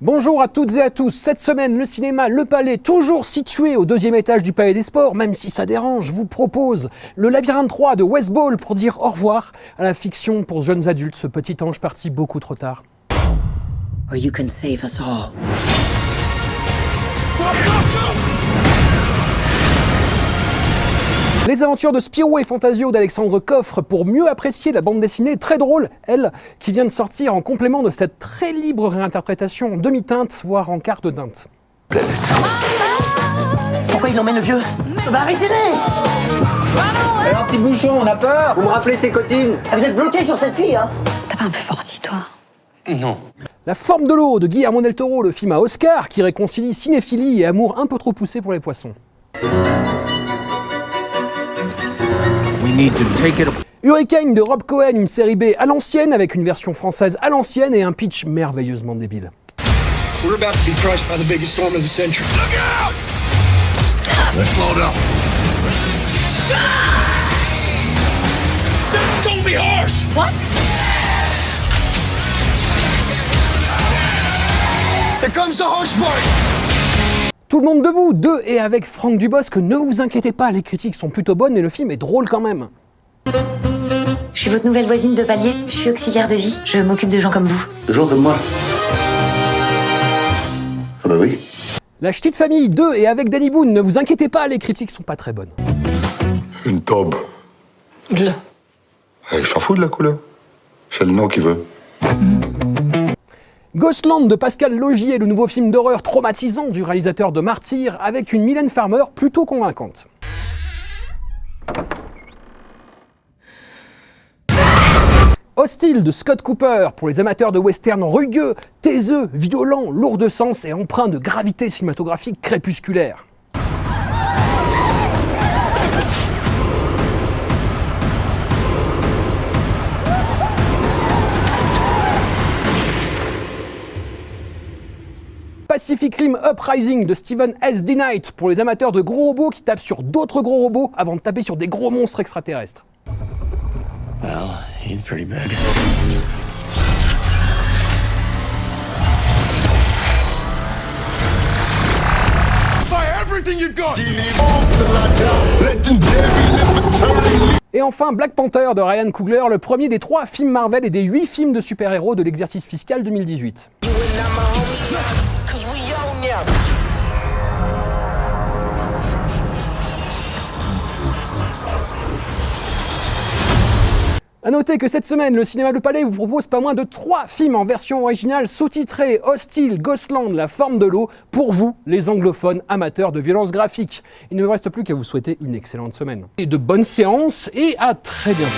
Bonjour à toutes et à tous. Cette semaine, le cinéma Le Palais, toujours situé au 2e étage du Palais des Sports, même si ça dérange, vous propose Le Labyrinthe 3 de Wes Ball pour dire au revoir à la fiction pour jeunes adultes, ce petit ange parti beaucoup trop tard. Or you can save us all. Les aventures de Spirou et Fantasio d'Alexandre Coffre pour mieux apprécier la bande dessinée très drôle, elle, qui vient de sortir en complément de cette très libre réinterprétation en demi-teinte, voire en quart de teinte. Pourquoi il emmène le vieux? Bah arrêtez-les! Alors petit bouchon, on a peur? Vous me rappelez ces cotines? Vous êtes bloqué sur cette fille, hein? T'as pas un peu forci, toi? Non. La forme de l'eau de Guillermo del Toro, le film à Oscar qui réconcilie cinéphilie et amour un peu trop poussé pour les poissons. Hurricane de Rob Cohen, une série B à l'ancienne avec une version française à l'ancienne et un pitch merveilleusement débile. We're about to be crushed by the biggest storm of the century. Look out! Let's slow down. This is gonna be harsh. What? Here comes the harsh part. Tout le monde debout, de et avec Franck Dubosc, ne vous inquiétez pas, les critiques sont plutôt bonnes et le film est drôle quand même. Je suis votre nouvelle voisine de palier, je suis auxiliaire de vie, je m'occupe de gens comme vous. De gens comme moi? Ah bah oui. La Ch'tite Famille 2 et avec Danny Boone, ne vous inquiétez pas, les critiques sont pas très bonnes. Une taube. Bleu. Je s'en fous de la couleur. C'est le nom qui veut. Ghostland de Pascal Laugier, le nouveau film d'horreur traumatisant du réalisateur de Martyr, avec une Mylène Farmer plutôt convaincante. Hostile de Scott Cooper, pour les amateurs de western rugueux, taiseux, violents, lourds de sens et empreints de gravité cinématographique crépusculaire. Pacific Rim Uprising de Steven S. D. Knight pour les amateurs de gros robots qui tapent sur d'autres gros robots avant de taper sur des gros monstres extraterrestres. Well, he's pretty big. Fire everything you've got. Et enfin Black Panther de Ryan Coogler, le premier des 3 films Marvel et des 8 films de super-héros de l'exercice fiscal 2018. A noter que cette semaine, le cinéma Le Palais vous propose pas moins de 3 films en version originale sous-titrés Hostile, Ghostland, La Forme de l'eau, pour vous, les anglophones amateurs de violence graphique. Il ne me reste plus qu'à vous souhaiter une excellente semaine. Et de bonnes séances et à très bientôt.